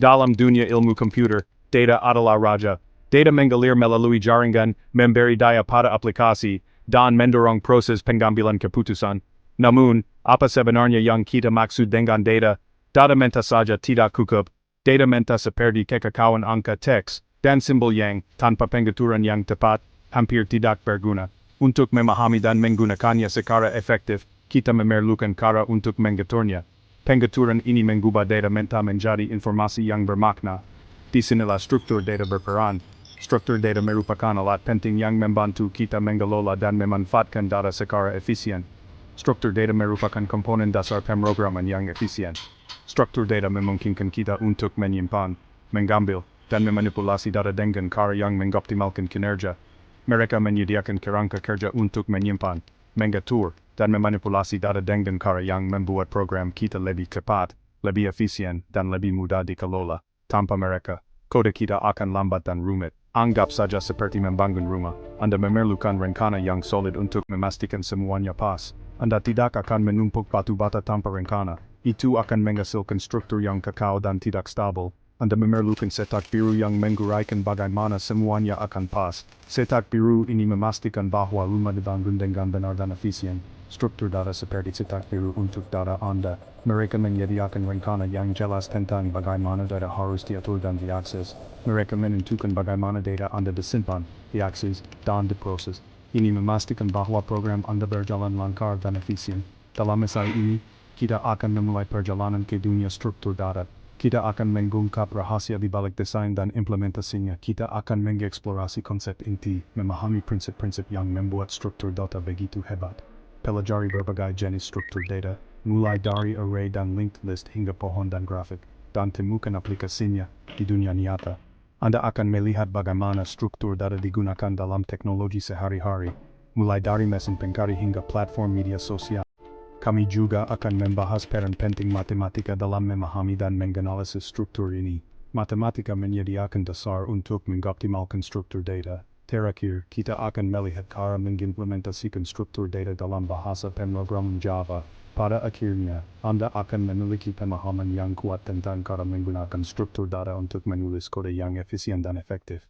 Dalam dunia ilmu komputer, data adalah raja. Data mengalir melalui jaringan, memberi daya pada aplikasi, dan mendorong proses pengambilan keputusan. Namun, apa sebenarnya yang kita maksud dengan data? Data mentah saja tidak cukup. Data mentah seperti kekacauan angka teks, dan simbol yang, tanpa pengaturan yang tepat, hampir tidak berguna. Untuk memahami dan menggunakannya secara efektif, kita memerlukan cara untuk mengaturnya. Pengaturan ini mengubah data mentah menjadi informasi yang bermakna. Disinilah struktur data berperan. Struktur data merupakan alat penting yang membantu kita mengelola dan memanfaatkan data secara efisien. Struktur data merupakan komponen dasar pemrograman yang efisien. Struktur data memungkinkan kita untuk menyimpan, mengambil, dan memanipulasi data dengan cara yang mengoptimalkan kinerja. Mereka menyediakan kerangka kerja untuk menyimpan, mengatur, dan memanipulasi data dengan cara yang membuat program kita lebih cepat, lebih efisien, dan lebih mudah dikelola. Tanpa mereka, kode kita akan lambat dan rumit. Anggap saja seperti membangun rumah. Anda memerlukan rencana yang solid untuk memastikan semuanya pas. Anda tidak akan menumpuk batu bata tanpa rencana. Itu akan menghasilkan struktur yang kekal dan tidak stabil. Anda memerlukan cetak biru yang menguraikan bagaimana semuanya akan pas. Cetak biru ini memastikan bahwa rumah dibangun dengan benar dan efisien. Struktur data seperti cetak biru untuk data Anda. Mereka menyediakan rencana yang jelas tentang bagaimana data harus diatur dan diakses. Mereka menentukan bagaimana data Anda disimpan, diakses, dan diproses. Ini memastikan bahwa program Anda berjalan lancar dan efisien. Dalam misal ini, kita akan memulai perjalanan ke dunia struktur data. Kita akan mengungkap rahasia di balik desain dan implementasinya. Kita akan mengeksplorasi konsep inti, memahami prinsip-prinsip yang membuat struktur data begitu hebat. Pelajari berbagai jenis struktur data, mulai dari array dan linked list hingga pohon dan grafik, dan temukan aplikasinya di dunia nyata. Anda akan melihat bagaimana struktur data digunakan dalam teknologi sehari-hari, mulai dari mesin pencari hingga platform media sosial. Kami juga akan membahas peran penting matematika dalam memahami dan menganalisis struktur ini. Matematika menyediakan dasar untuk mengoptimalkan struktur data. Terakhir, kita akan melihat cara mengimplementasikan struktur data dalam bahasa pemrograman Java. Pada akhirnya, Anda akan memiliki pemahaman yang kuat tentang cara menggunakan struktur data untuk menulis kode yang efisien dan efektif.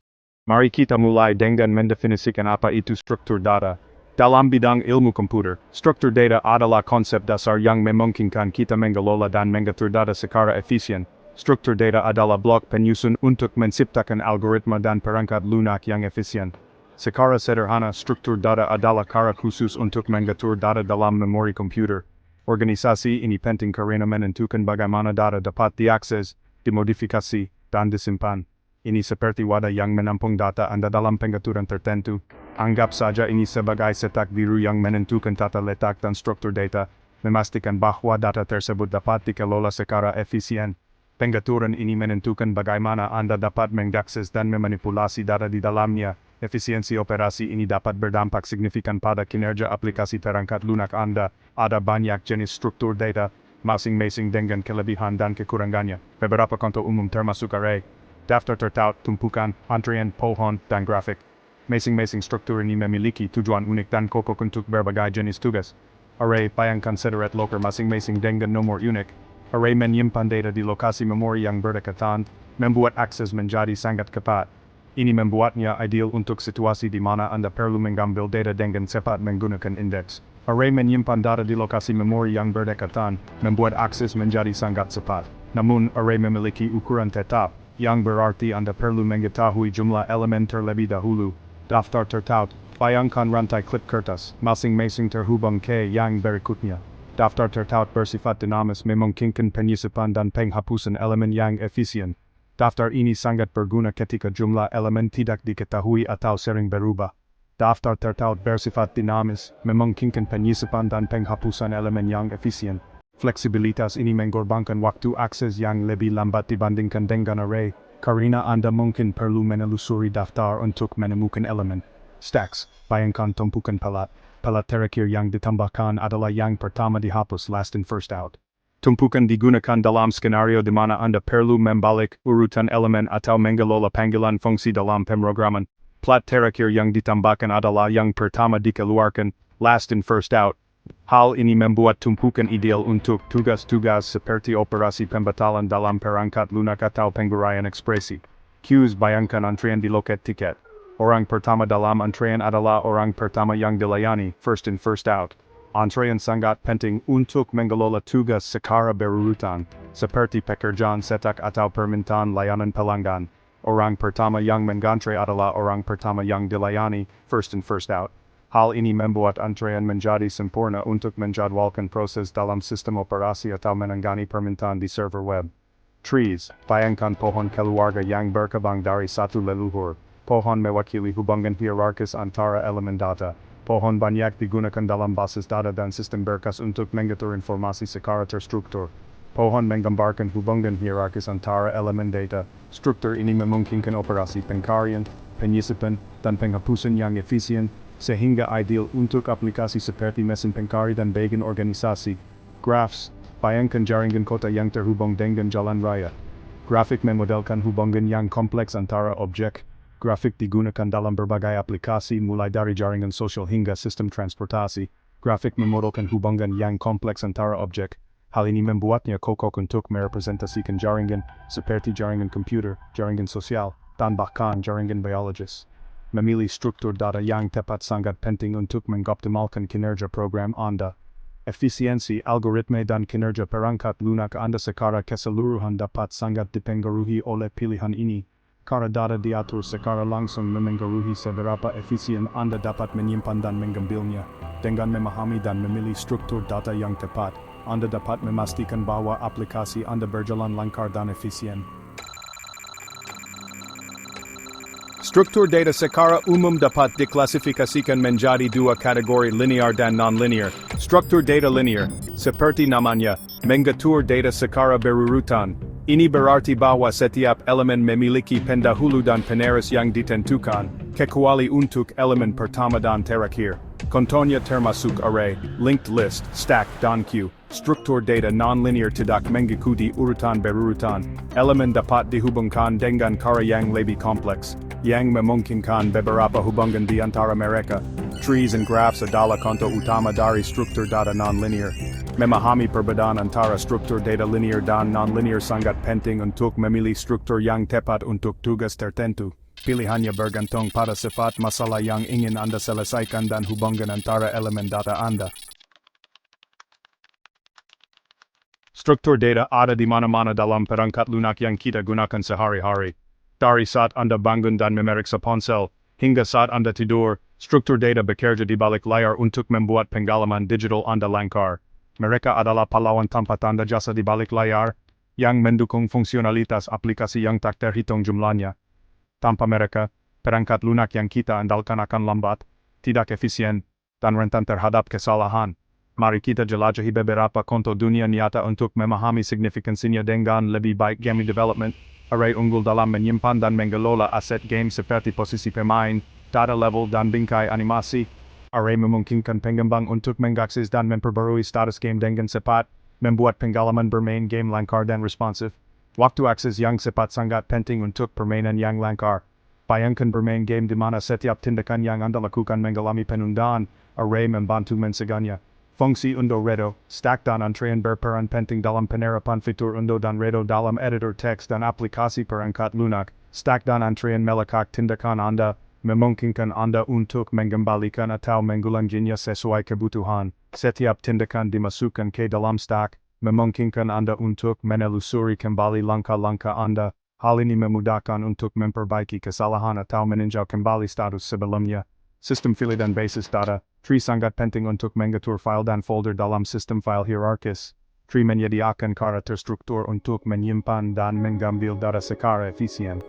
Mari kita mulai dengan mendefinisikan apa itu struktur data. Dalam bidang ilmu komputer, struktur data adalah konsep dasar yang memungkinkan kita mengelola dan mengatur data secara efisien. Struktur data adalah blok penyusun untuk menciptakan algoritma dan perangkat lunak yang efisien. Secara sederhana, struktur data adalah cara khusus untuk mengatur data dalam memori komputer. Organisasi ini penting karena menentukan bagaimana data dapat diakses, dimodifikasi, dan disimpan. Ini seperti wadah yang menampung data Anda dalam pengaturan tertentu. Anggap saja ini sebagai cetak biru yang menentukan tata letak dan struktur data, memastikan bahwa data tersebut dapat dikelola secara efisien. Pengaturan ini menentukan bagaimana Anda dapat mengakses dan memanipulasi data di dalamnya. Efisiensi operasi ini dapat berdampak signifikan pada kinerja aplikasi perangkat lunak Anda. Ada banyak jenis struktur data, masing-masing dengan kelebihan dan kekurangannya. Beberapa contoh umum termasuk array, daftar tertaut, tumpukan, antrian, pohon, dan grafik. Masing-masing struktur ini memiliki tujuan unik dan kokoh untuk berbagai jenis tugas. Array, bayangkan sederet loker masing-masing dengan nomor unik. Array menyimpan data di lokasi memori yang berdekatan, membuat akses menjadi sangat cepat. Ini membuatnya ideal untuk situasi di mana Anda perlu mengambil data dengan cepat menggunakan indeks. Array menyimpan data di lokasi memori yang berdekatan, membuat akses menjadi sangat cepat. Namun, array memiliki ukuran tetap, yang berarti Anda perlu mengetahui jumlah elemen terlebih dahulu. Daftar tertaut, bayangkan rantai klip kertas, masing-masing terhubung ke yang berikutnya. Daftar tertaut bersifat dinamis memungkinkan penyusupan dan penghapusan elemen yang efisien. Daftar ini sangat berguna ketika jumlah elemen tidak diketahui atau sering berubah. Daftar tertaut bersifat dinamis memungkinkan penyusupan dan penghapusan elemen yang efisien. Fleksibilitas ini mengorbankan waktu akses yang lebih lambat dibandingkan dengan array, karena Anda mungkin perlu menelusuri daftar untuk menemukan elemen. Stacks, bayangkan tumpukan pelat. Pelat terakhir yang ditambahkan adalah yang pertama dihapus last in first out. Tumpukan digunakan dalam skenario di mana Anda perlu membalik urutan elemen atau mengelola panggilan fungsi dalam pemrograman. Plat terakhir yang ditambahkan adalah yang pertama dikeluarkan, last in first out. Hal ini membuat tumpukan ideal untuk tugas-tugas seperti operasi pembatalan dalam perangkat lunak atau penguraian ekspresi. Cues bayangkan antrian di loket tiket. Orang pertama dalam antrian adalah orang pertama yang dilayani, first in first out. Antrian sangat penting untuk mengelola tugas secara berurutan, seperti pekerjaan cetak atau permintaan layanan pelanggan. Orang pertama yang mengantre adalah orang pertama yang dilayani, first in first out. Hal ini membuat antrean menjadi sempurna untuk menjadwalkan proses dalam sistem operasi atau menangani permintaan di server web. Trees, bayangkan pohon keluarga yang berkembang dari satu leluhur. Pohon mewakili hubungan hierarkis antara elemen data. Pohon banyak digunakan dalam basis data dan sistem berkas untuk mengatur informasi secara terstruktur. Pohon menggambarkan hubungan hierarkis antara elemen data. Struktur ini memungkinkan operasi pencarian, penyisipan, dan penghapusan yang efisien, sehingga ideal untuk aplikasi seperti mesin pencari dan bagian organisasi. Graphs, bayangkan jaringan kota yang terhubung dengan jalan raya. Grafik memodelkan hubungan yang kompleks antara objek. Grafik digunakan dalam berbagai aplikasi mulai dari jaringan sosial hingga sistem transportasi. Grafik memodelkan hubungan yang kompleks antara objek. Hal ini membuatnya cocok untuk merepresentasikan jaringan, seperti jaringan komputer, jaringan sosial, dan bahkan jaringan biologis. Memilih struktur data yang tepat sangat penting untuk mengoptimalkan kinerja program Anda. Efisiensi algoritma dan kinerja perangkat lunak Anda secara keseluruhan dapat sangat dipengaruhi oleh pilihan ini. Karena data diatur secara langsung memengaruhi seberapa efisien Anda dapat menyimpan dan mengambilnya. Dengan memahami dan memilih struktur data yang tepat, Anda dapat memastikan bahwa aplikasi Anda berjalan lancar dan efisien. Struktur data secara umum dapat diklasifikasikan menjadi dua kategori linear dan non-linear. Struktur data linear, seperti namanya, mengatur data secara berurutan. Ini berarti bahwa setiap elemen memiliki pendahulu dan penerus yang ditentukan, kecuali untuk elemen pertama dan terakhir. Contohnya termasuk array, linked list, stack, dan queue. Struktur data non-linear tidak mengikuti urutan berurutan. Elemen dapat dihubungkan dengan cara yang lebih kompleks, yang memungkinkan beberapa hubungan di antara mereka. Trees and graphs adalah contoh utama dari struktur data non-linear. Memahami perbedaan antara struktur data linear dan non-linear sangat penting untuk memilih struktur yang tepat untuk tugas tertentu. Pilihannya bergantung pada sifat masalah yang ingin Anda selesaikan dan hubungan antara elemen data Anda. Struktur data ada di mana-mana dalam perangkat lunak yang kita gunakan sehari-hari. Dari saat Anda bangun dan memeriksa ponsel, hingga saat Anda tidur, struktur data bekerja di balik layar untuk membuat pengalaman digital Anda lancar. Mereka adalah pahlawan tanpa tanda jasa di balik layar, yang mendukung fungsionalitas aplikasi yang tak terhitung jumlahnya. Tanpa mereka, perangkat lunak yang kita andalkan akan lambat, tidak efisien, dan rentan terhadap kesalahan. Mari kita jelajahi beberapa contoh dunia nyata untuk memahami signifikansinya dengan lebih baik. Game development, array unggul dalam menyimpan dan mengelola aset game seperti posisi pemain, data level dan bingkai animasi. Array memungkinkan pengembang untuk mengakses dan memperbarui status game dengan cepat, membuat pengalaman bermain game lancar dan responsif. Waktu akses yang cepat sangat penting untuk permainan yang lancar. Bayangkan bermain game di mana setiap tindakan yang Anda lakukan mengalami penundaan, array membantu mencegahnya. Fungsi undo redo, stack dan antrean berperan penting dalam penerapan fitur undo dan redo dalam editor teks dan aplikasi perangkat lunak. Stack dan antrean melekat tindakan Anda, memungkinkan Anda untuk mengembalikan atau mengulanginya sesuai kebutuhan. Setiap tindakan dimasukkan ke dalam stack, memungkinkan Anda untuk menelusuri kembali langkah-langkah Anda. Hal ini memudahkan untuk memperbaiki kesalahan atau meninjau kembali status sebelumnya. Sistem file dan basis data. Tree sangat penting untuk mengatur file dan folder dalam sistem file hierarkis. Tree menyediakan cara terstruktur untuk menyimpan dan mengambil data secara efisien.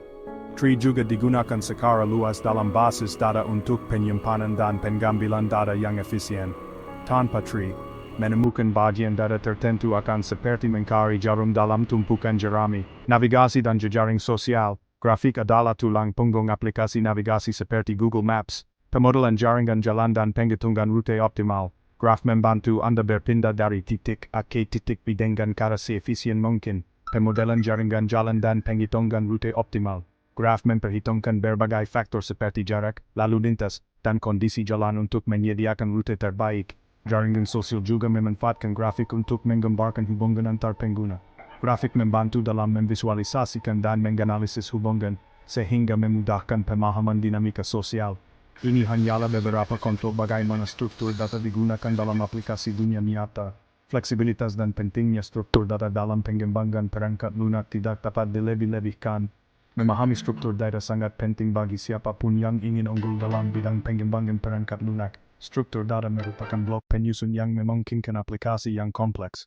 Tree juga digunakan secara luas dalam basis data untuk penyimpanan dan pengambilan data yang efisien. Tanpa tree, menemukan bagian data tertentu akan seperti mencari jarum dalam tumpukan jerami. Navigasi dan jejaring sosial. Grafik adalah tulang punggung aplikasi navigasi seperti Google Maps. Pemodelan jaringan jalan dan penghitungan rute optimal. Graf membantu Anda berpindah dari titik A ke titik B dengan cara seefisien mungkin. Pemodelan jaringan jalan dan penghitungan rute optimal. Graf memperhitungkan berbagai faktor seperti jarak, lalu lintas, dan kondisi jalan untuk menyediakan rute terbaik. Jaringan sosial juga memanfaatkan grafik untuk menggambarkan hubungan antar pengguna. Grafik membantu dalam memvisualisasikan dan menganalisis hubungan, sehingga memudahkan pemahaman dinamika sosial. Ini hanyalah beberapa contoh bagaimana struktur data digunakan dalam aplikasi dunia nyata. Fleksibilitas dan pentingnya struktur data dalam pengembangan perangkat lunak tidak dapat dilebih-lebihkan. Memahami struktur data sangat penting bagi siapapun yang ingin unggul dalam bidang pengembangan perangkat lunak. Struktur data merupakan blok penyusun yang memungkinkan aplikasi yang kompleks.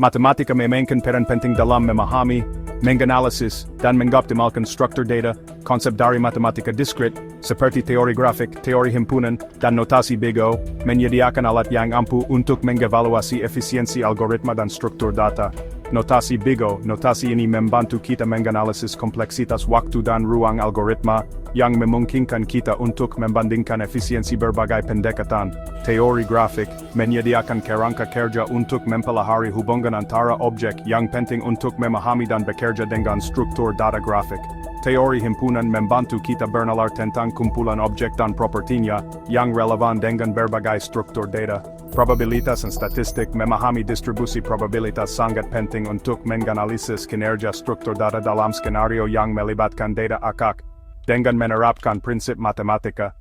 Matematika memainkan peran penting dalam memahami, menganalisis, dan mengoptimalkan struktur data, konsep dari matematika diskrit, seperti teori grafik, teori himpunan, dan notasi Big-O, menyediakan alat yang ampuh untuk mengevaluasi efisiensi algoritma dan struktur data. Notasi Big-O, notasi ini membantu kita menganalisis kompleksitas waktu dan ruang algoritma, yang memungkinkan kita untuk membandingkan efisiensi berbagai pendekatan. Teori grafik menyediakan kerangka kerja untuk mempelajari hubungan antara objek yang penting untuk memahami dan bekerja dengan struktur data grafik. Teori himpunan membantu kita bernalar tentang kumpulan objek dan propertinya yang relevan dengan berbagai struktur data. Probabilitas dan statistik memahami distribusi probabilitas sangat penting untuk menganalisis kinerja struktur data dalam skenario yang melibatkan data akak. Dengan menerapkan prinsip matematika,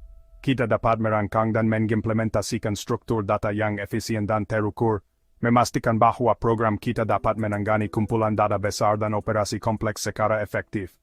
kita dapat merancang dan mengimplementasikan struktur data yang efisien dan terukur, memastikan bahwa program kita dapat menangani kumpulan data besar dan operasi kompleks secara efektif.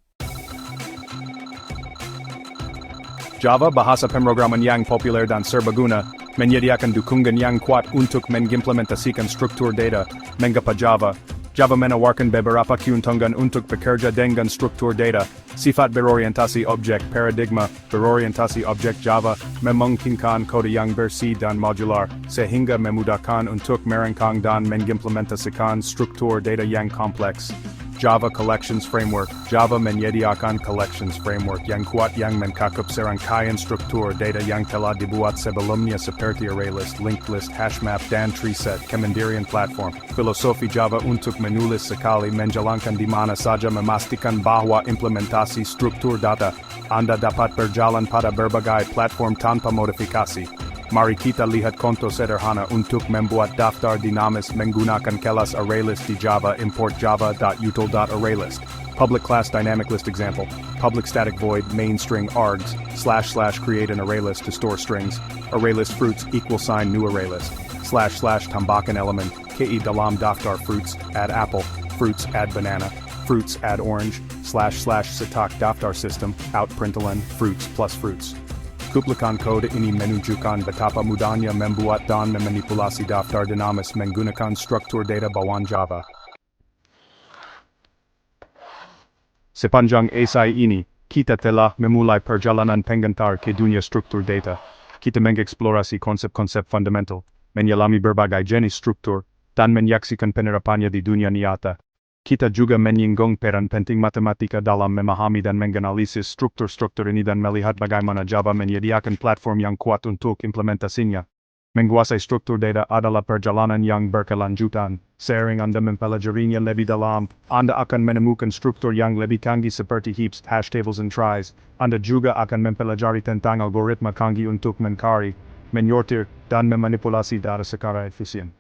Java, bahasa pemrograman yang populer dan serbaguna, menyediakan dukungan yang kuat untuk mengimplementasikan struktur data. Mengapa Java? Java menawarkan beberapa keuntungan untuk bekerja dengan struktur data. Sifat berorientasi objek, paradigma berorientasi objek Java memungkinkan kode yang bersih dan modular, sehingga memudahkan untuk merancang dan mengimplementasikan struktur data yang kompleks. Java Collections Framework. Java menyediakan collections framework yang kuat yang mencakup serangkaian struktur data yang telah dibuat sebelumnya seperti ArrayList, Linked List, HashMap, dan TreeSet. Kemandirian platform. Filosofi Java untuk menulis sekali menjalankan di mana saja memastikan bahwa implementasi struktur data Anda dapat berjalan pada berbagai platform tanpa modifikasi. Mari kita lihat contoh sederhana untuk membuat daftar dinamis menggunakan kelas ArrayList di Java. Import java.util.ArrayList. Public class dynamic list example. Public static void main string args / create an ArrayList to store strings. ArrayList fruits = new ArrayList. / tambakan element. Ke dalam daftar fruits add apple. Fruits add banana. Fruits add orange. / setak daftar system out println fruits plus fruits. Kuplikan kode ini menunjukkan betapa mudahnya membuat dan memanipulasi daftar dinamis menggunakan struktur data bawaan Java. Sepanjang esai ini, kita telah memulai perjalanan pengantar ke dunia struktur data. Kita mengeksplorasi konsep-konsep fundamental, menyelami berbagai jenis struktur, dan menyaksikan penerapannya di dunia nyata. Kita juga menyinggung peran penting matematika dalam memahami dan menganalisis struktur-struktur ini dan melihat bagaimana Java menyediakan platform yang kuat untuk implementasinya. Menguasai struktur data adalah perjalanan yang berkelanjutan. Seiring Anda mempelajarinya lebih dalam, Anda akan menemukan struktur yang lebih canggih seperti heaps, hash tables, and tries. Anda juga akan mempelajari tentang algoritma canggih untuk mencari, menyortir, dan memanipulasi data secara efisien.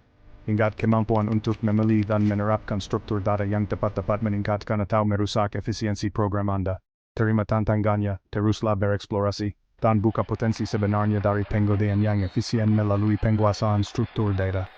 Hingga kemampuan untuk memilih dan menerapkan struktur data yang tepat meningkatkan atau merusak efisiensi program Anda. Terima tantangannya, teruslah bereksplorasi, dan buka potensi sebenarnya dari penggunaan yang efisien melalui penguasaan struktur data.